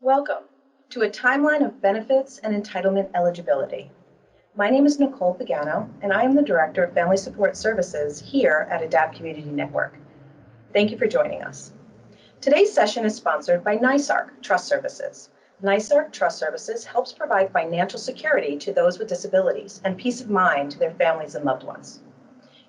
Welcome to a timeline of benefits and entitlement eligibility. My name is Nicole Pagano, and I am the Director of Family Support Services here at ADAPT Community Network. Thank you for joining us. Today's session is sponsored by NYSARC Trust Services. NYSARC Trust Services helps provide financial security to those with disabilities and peace of mind to their families and loved ones.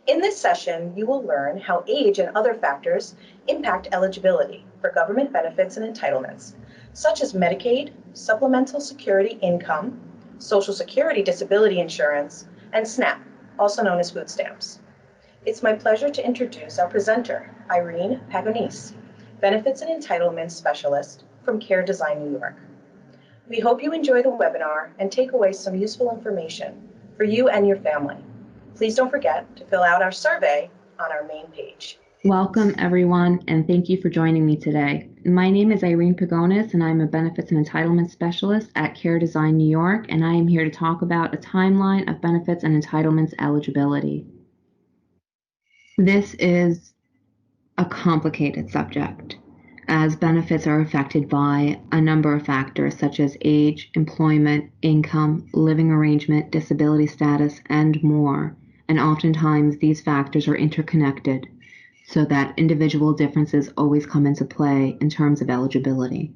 In this session, you will learn how age and other factors impact eligibility for government benefits and entitlements, such as Medicaid, Supplemental Security Income, Social Security Disability Insurance, and SNAP, also known as food stamps. It's my pleasure to introduce our presenter, Irene Pagonese, Benefits and Entitlements Specialist from Care Design New York. We hope you enjoy the webinar and take away some useful information for you and your family. Please don't forget to fill out our survey on our main page. Welcome, everyone, and thank you for joining me today. My name is Irene Pagonis, and I'm a Benefits and Entitlements Specialist at Care Design New York, and I am here to talk about a timeline of benefits and entitlements eligibility. This is a complicated subject, as benefits are affected by a number of factors such as age, employment, income, living arrangement, disability status, and more. And oftentimes these factors are interconnected so that individual differences always come into play in terms of eligibility.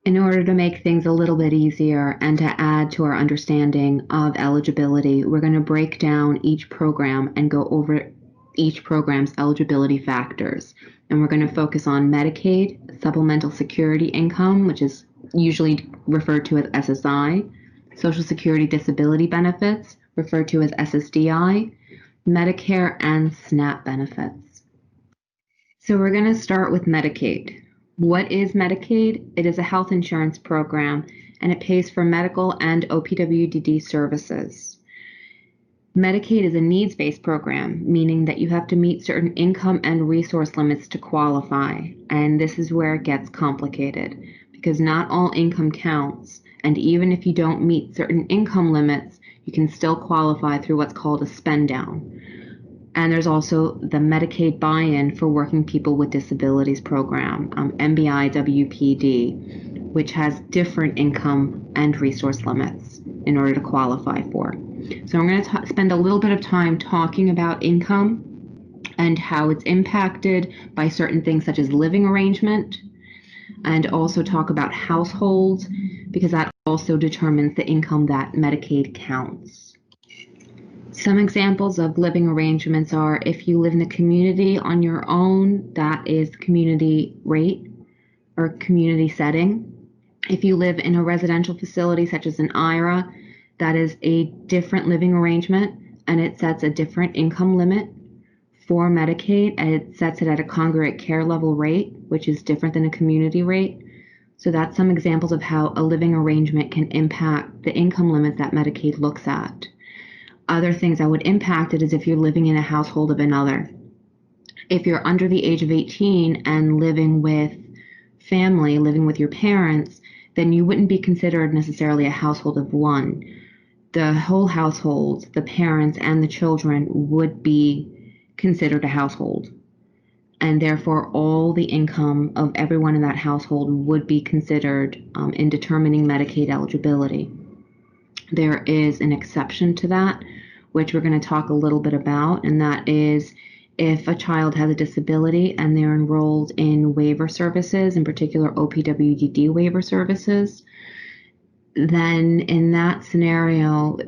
In order to make things a little bit easier and to add to our understanding of eligibility, we're going to break down each program and go over each program's eligibility factors. And we're going to focus on Medicaid, Supplemental Security Income, which is usually referred to as SSI, Social Security Disability Benefits, referred to as SSDI, Medicare, and SNAP benefits. So we're going to start with Medicaid. What is Medicaid? It is a health insurance program, and it pays for medical and OPWDD services. Medicaid is a needs-based program, meaning that you have to meet certain income and resource limits to qualify, and this is where it gets complicated, because not all income counts, and even if you don't meet certain income limits, you can still qualify through what's called a spend down. And there's also the Medicaid buy-in for working people with disabilities program, MBI-WPD, which has different income and resource limits in order to qualify for. So I'm going to spend a little bit of time talking about income and how it's impacted by certain things such as living arrangement, and also talk about households, because that also determines the income that Medicaid counts. Some examples of living arrangements are if you live in a community on your own, that is community rate or community setting. If you live in a residential facility such as an IRA, that is a different living arrangement, and it sets a different income limit. For Medicaid, and it sets it at a congregate care level rate, which is different than a community rate. So that's some examples of how a living arrangement can impact the income limit that Medicaid looks at. Other things that would impact it is if you're living in a household of another. If you're under the age of 18 and living with family, living with your parents, then you wouldn't be considered necessarily a household of one. The whole household, the parents and the children, would be considered a household, and therefore all the income of everyone in that household would be considered in determining Medicaid eligibility. There is an exception to that, which we're going to talk a little bit about, and that is if a child has a disability and they're enrolled in waiver services, in particular OPWDD waiver services, then in that scenario,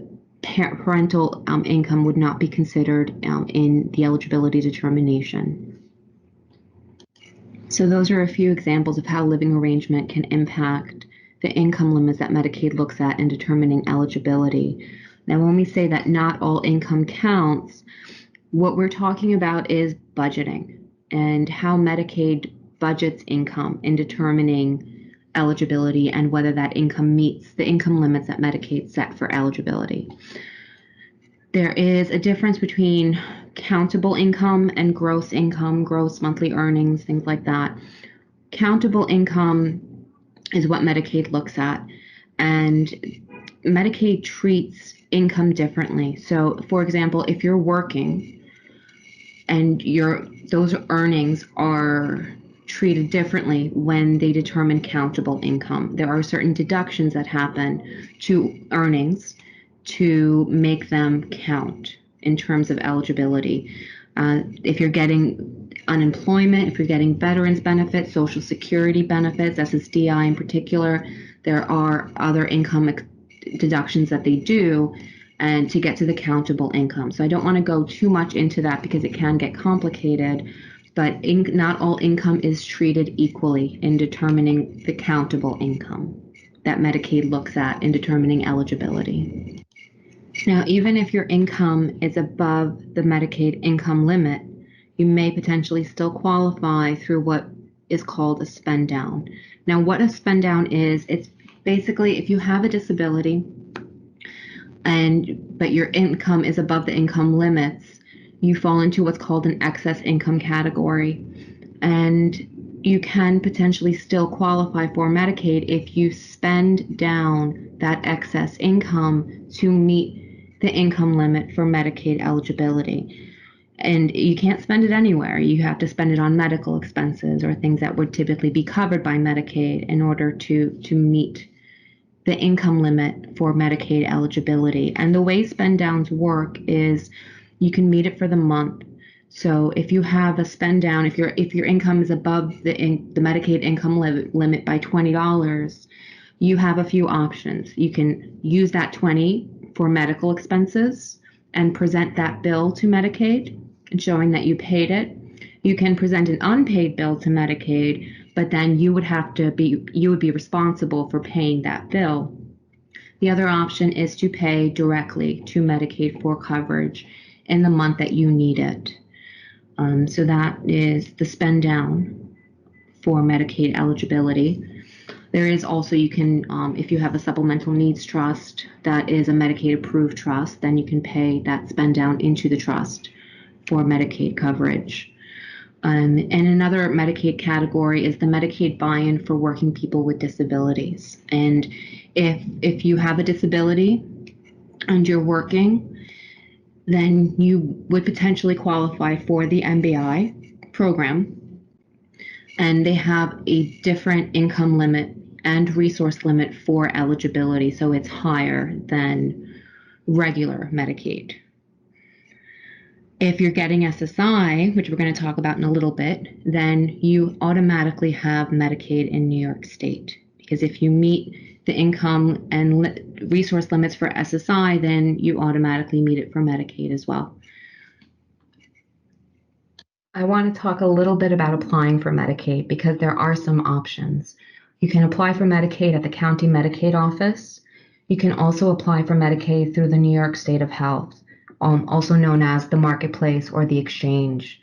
parental income would not be considered in the eligibility determination. So those are a few examples of how living arrangement can impact the income limits that Medicaid looks at in determining eligibility. Now, when we say that not all income counts, what we're talking about is budgeting and how Medicaid budgets income in determining eligibility and whether that income meets the income limits that Medicaid set for eligibility. There is a difference between countable income and gross income, gross monthly earnings, things like that. Countable income is what Medicaid looks at, and Medicaid treats income differently. So, for example, if you're working and those earnings are treated differently when they determine countable income. There are certain deductions that happen to earnings to make them count in terms of eligibility. If you're getting unemployment, if you're getting veterans benefits, Social Security benefits, SSDI in particular, there are other income deductions that they do and to get to the countable income. So I don't want to go too much into that because it can get complicated, but not all income is treated equally in determining the countable income that Medicaid looks at in determining eligibility. Now, even if your income is above the Medicaid income limit, you may potentially still qualify through what is called a spend down. Now, what a spend down is, it's basically if you have a disability but your income is above the income limits, you fall into what's called an excess income category. And you can potentially still qualify for Medicaid if you spend down that excess income to meet the income limit for Medicaid eligibility. And you can't spend it anywhere. You have to spend it on medical expenses or things that would typically be covered by Medicaid in order to meet the income limit for Medicaid eligibility. And the way spend downs work is you can meet it for the month. So if you have a spend down, if your income is above the Medicaid income limit by $20, you have a few options. You can use that $20 for medical expenses and present that bill to Medicaid, showing that you paid it. You can present an unpaid bill to Medicaid, but then you would be responsible for paying that bill. The other option is to pay directly to Medicaid for coverage in the month that you need it. So that is the spend down for Medicaid eligibility. There is also, you can, if you have a supplemental needs trust that is a Medicaid approved trust, then you can pay that spend down into the trust for Medicaid coverage. And another Medicaid category is the Medicaid buy-in for working people with disabilities. And if you have a disability and you're working, then you would potentially qualify for the MBI program. And they have a different income limit and resource limit for eligibility, so it's higher than regular Medicaid. If you're getting SSI, which we're going to talk about in a little bit, then you automatically have Medicaid in New York State. Because if you meet the income and resource limits for SSI, then you automatically meet it for Medicaid as well. I want to talk a little bit about applying for Medicaid because there are some options. You can apply for Medicaid at the county Medicaid office. You can also apply for Medicaid through the New York State of Health, also known as the marketplace or the exchange.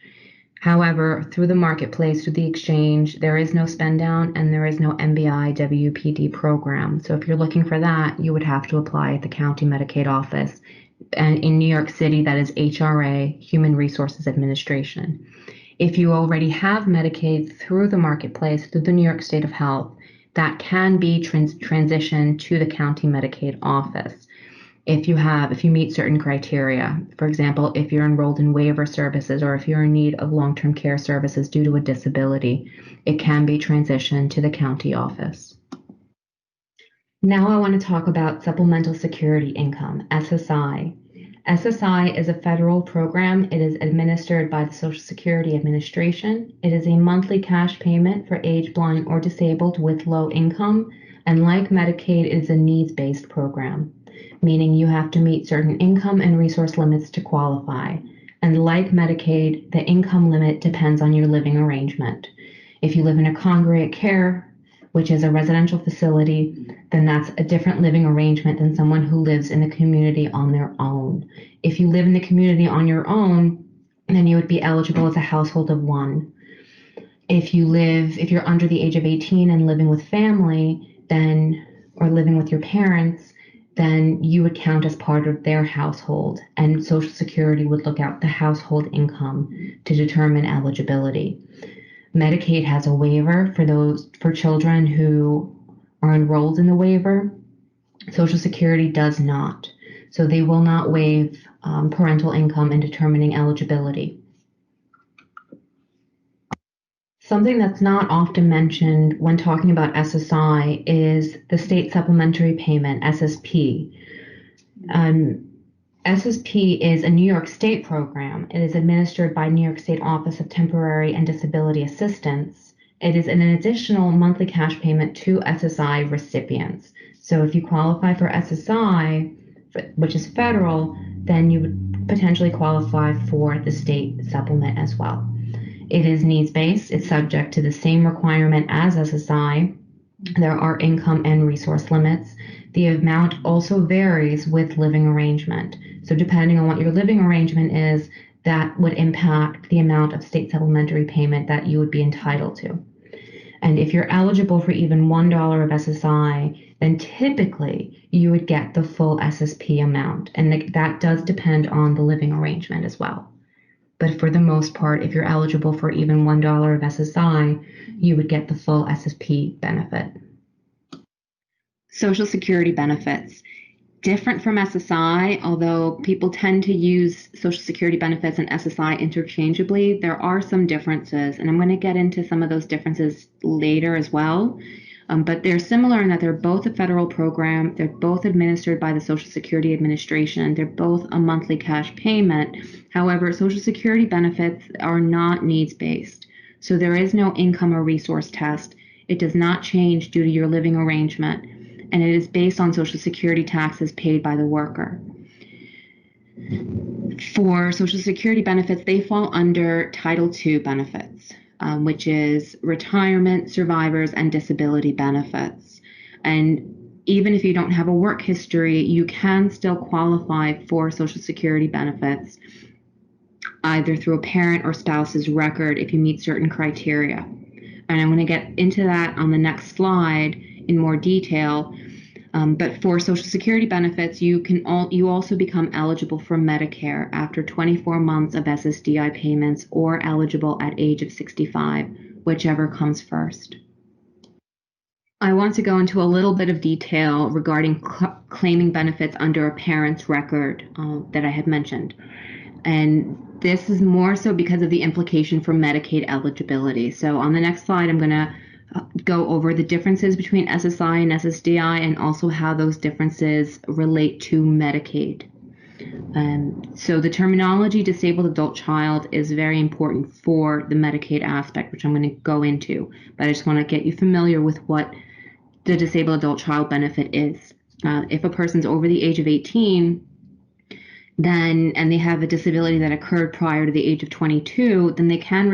However, through the marketplace, through the exchange, there is no spend down and there is no MBI WPD program. So if you're looking for that, you would have to apply at the county Medicaid office. And in New York City, that is HRA, Human Resources Administration. If you already have Medicaid through the marketplace, through the New York State of Health, that can be transitioned to the county Medicaid office. If you meet certain criteria, for example, if you're enrolled in waiver services or if you're in need of long-term care services due to a disability, it can be transitioned to the county office. Now I want to talk about Supplemental Security Income, SSI. SSI is a federal program. It is administered by the Social Security Administration. It is a monthly cash payment for age, blind, or disabled with low income, and like Medicaid, it is a needs-based program, meaning you have to meet certain income and resource limits to qualify. And like Medicaid, the income limit depends on your living arrangement. If you live in a congregate care, which is a residential facility, then that's a different living arrangement than someone who lives in the community on their own. If you live in the community on your own, then you would be eligible as a household of one. If you're under the age of 18 and living with family, or living with your parents, then you would count as part of their household, and Social Security would look at the household income to determine eligibility. Medicaid has a waiver for children who are enrolled in the waiver. Social Security does not. So they will not waive parental income in determining eligibility. Something that's not often mentioned when talking about SSI is the state supplementary payment, SSP. SSP is a New York State program. It is administered by New York State Office of Temporary and Disability Assistance. It is an additional monthly cash payment to SSI recipients. So if you qualify for SSI, which is federal, then you would potentially qualify for the state supplement as well. It is needs-based. It's subject to the same requirement as SSI. There are income and resource limits. The amount also varies with living arrangement. So depending on what your living arrangement is, that would impact the amount of state supplementary payment that you would be entitled to. And if you're eligible for even $1 of SSI, then typically you would get the full SSP amount. And that does depend on the living arrangement as well. But for the most part, if you're eligible for even $1 of SSI, you would get the full SSP benefit. Social Security benefits. Different from SSI, although people tend to use Social Security benefits and SSI interchangeably, there are some differences, and I'm going to get into some of those differences later as well. But they're similar in that they're both a federal program, they're both administered by the Social Security Administration, they're both a monthly cash payment. However, Social Security benefits are not needs-based, so there is no income or resource test. It does not change due to your living arrangement, and it is based on Social Security taxes paid by the worker. For Social Security benefits, they fall under Title II benefits, which is retirement, survivors, and disability benefits. And even if you don't have a work history, you can still qualify for Social Security benefits, either through a parent or spouse's record if you meet certain criteria. And I'm going to get into that on the next slide in more detail. But for Social Security benefits, you also become eligible for Medicare after 24 months of SSDI payments or eligible at age of 65, whichever comes first. I want to go into a little bit of detail regarding claiming benefits under a parent's record that I had mentioned. And this is more so because of the implication for Medicaid eligibility. So on the next slide, I'm going to go over the differences between SSI and SSDI and also how those differences relate to Medicaid. So the terminology disabled adult child is very important for the Medicaid aspect, which I'm going to go into, but I just want to get you familiar with what the disabled adult child benefit is. If a person's over the age of 18, and they have a disability that occurred prior to the age of 22, then they can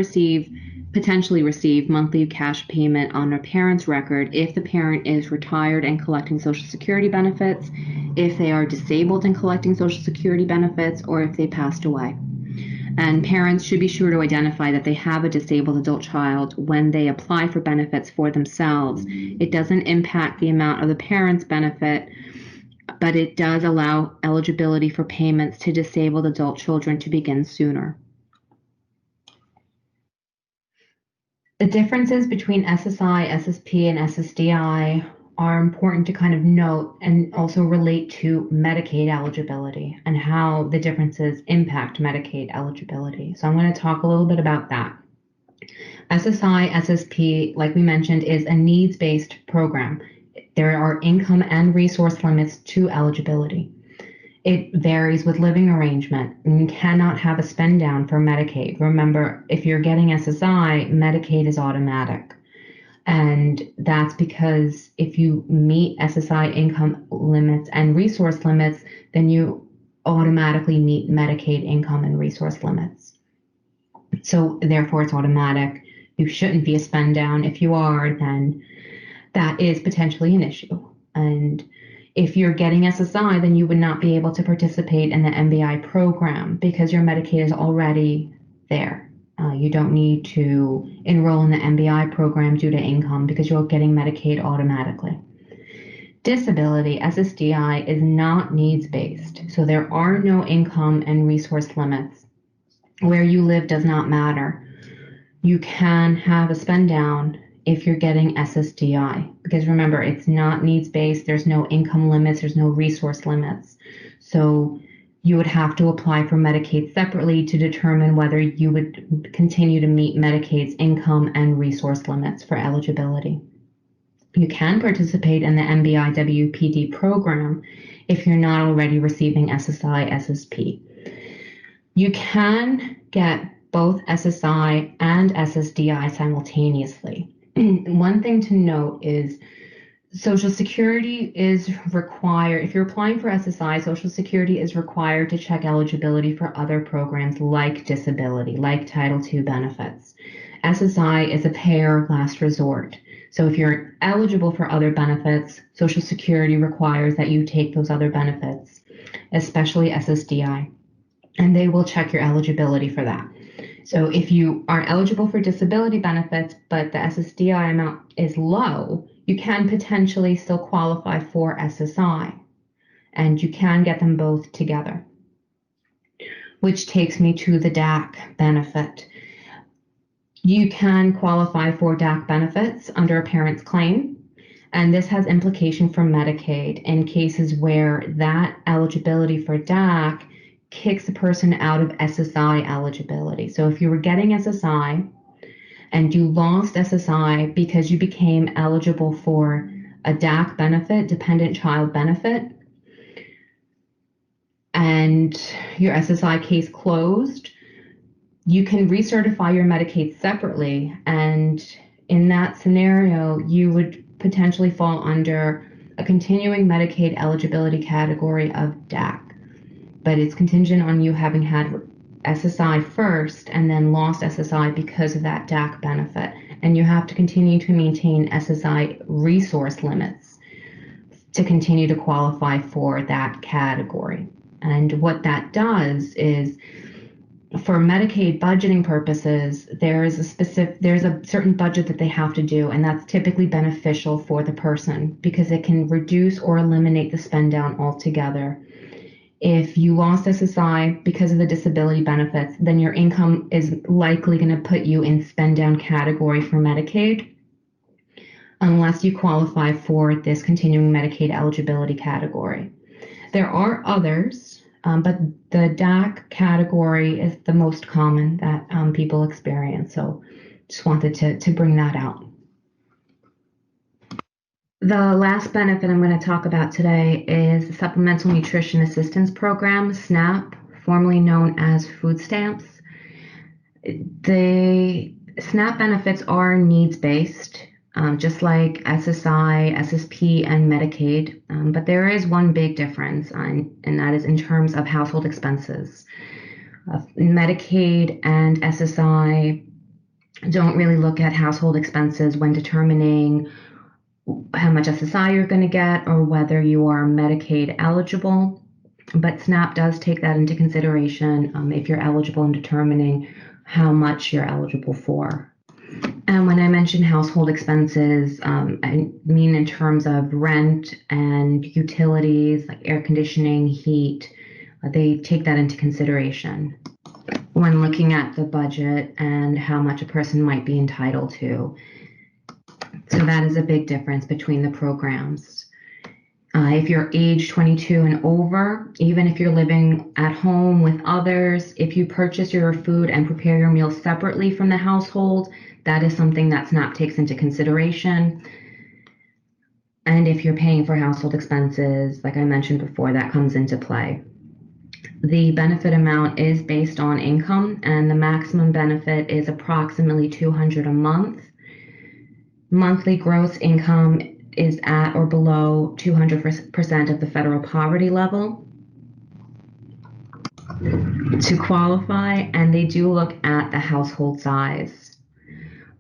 potentially receive monthly cash payment on a parent's record if the parent is retired and collecting Social Security benefits, if they are disabled and collecting Social Security benefits, or if they passed away. And parents should be sure to identify that they have a disabled adult child when they apply for benefits for themselves. It doesn't impact the amount of the parent's benefit, but it does allow eligibility for payments to disabled adult children to begin sooner. The differences between SSI, SSP, and SSDI are important to kind of note and also relate to Medicaid eligibility and how the differences impact Medicaid eligibility. So I'm going to talk a little bit about that. SSI, SSP, like we mentioned, is a needs-based program. There are income and resource limits to eligibility. It varies with living arrangement, and you cannot have a spend down for Medicaid. Remember, if you're getting SSI, Medicaid is automatic. And that's because if you meet SSI income limits and resource limits, then you automatically meet Medicaid income and resource limits. So therefore, it's automatic. You shouldn't be a spend down. If you are, then that is potentially an issue. And if you're getting SSI, then you would not be able to participate in the MBI program because your Medicaid is already there. You don't need to enroll in the MBI program due to income because you're getting Medicaid automatically. Disability, SSDI, is not needs-based, so there are no income and resource limits. Where you live does not matter. You can have a spend down if you're getting SSDI, because remember, it's not needs-based, there's no income limits, there's no resource limits. So you would have to apply for Medicaid separately to determine whether you would continue to meet Medicaid's income and resource limits for eligibility. You can participate in the MBI-WPD program if you're not already receiving SSI SSP. You can get both SSI and SSDI simultaneously. One thing to note is Social Security is required, if you're applying for SSI, Social Security is required to check eligibility for other programs like disability, like Title II benefits. SSI is a payer of last resort. So if you're eligible for other benefits, Social Security requires that you take those other benefits, especially SSDI, and they will check your eligibility for that. So if you are eligible for disability benefits, but the SSDI amount is low, you can potentially still qualify for SSI, and you can get them both together. Which takes me to the DAC benefit. You can qualify for DAC benefits under a parent's claim, and this has implication for Medicaid in cases where that eligibility for DAC kicks a person out of SSI eligibility. So if you were getting SSI and you lost SSI because you became eligible for a DAC benefit, dependent child benefit, and your SSI case closed, you can recertify your Medicaid separately. And in that scenario, you would potentially fall under a continuing Medicaid eligibility category of DAC. But it's contingent on you having had SSI first and then lost SSI because of that DAC benefit. And you have to continue to maintain SSI resource limits to continue to qualify for that category. And what that does is, for Medicaid budgeting purposes, there's a certain budget that they have to do, and that's typically beneficial for the person because it can reduce or eliminate the spend down altogether. If you lost SSI because of the disability benefits, then your income is likely going to put you in spend down category for Medicaid, unless you qualify for this continuing Medicaid eligibility category. There are others, but the DAC category is the most common that people experience. So just wanted to bring that out. The last benefit I'm going to talk about today is the Supplemental Nutrition Assistance Program, SNAP, formerly known as food stamps. The SNAP benefits are needs-based, just like SSI, SSP, and Medicaid, but there is one big difference, and that is in terms of household expenses. Medicaid and SSI don't really look at household expenses when determining how much SSI you're going to get or whether you are Medicaid eligible, but SNAP does take that into consideration if you're eligible in determining how much you're eligible for. And when I mention household expenses, I mean in terms of rent and utilities like air conditioning, heat. They take that into consideration when looking at the budget and how much a person might be entitled to. So that is a big difference between the programs. If you're age 22 and over, even if you're living at home with others, if you purchase your food and prepare your meals separately from the household, that is something that SNAP takes into consideration. And if you're paying for household expenses, like I mentioned before, that comes into play. The benefit amount is based on income, and the maximum benefit is approximately $200 a month. Monthly gross income is at or below 200% of the federal poverty level to qualify, and they do look at the household size.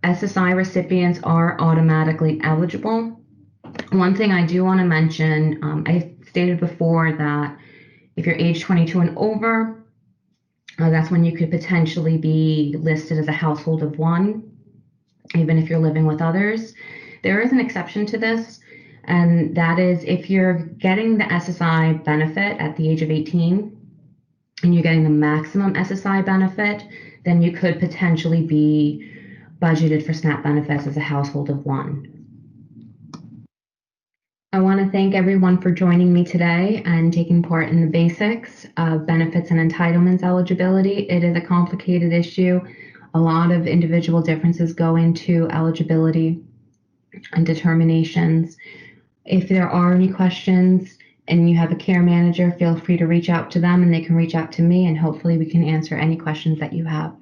SSI recipients are automatically eligible. One thing I do want to mention, I stated before that if you're age 22 and over, that's when you could potentially be listed as a household of one, even if you're living with others. There is an exception to this, and that is if you're getting the SSI benefit at the age of 18 and you're getting the maximum SSI benefit, then you could potentially be budgeted for SNAP benefits as a household of one. I want to thank everyone for joining me today and taking part in the basics of benefits and entitlements eligibility. It is a complicated issue. A lot of individual differences go into eligibility and determinations. If there are any questions and you have a care manager, feel free to reach out to them and they can reach out to me, and hopefully we can answer any questions that you have.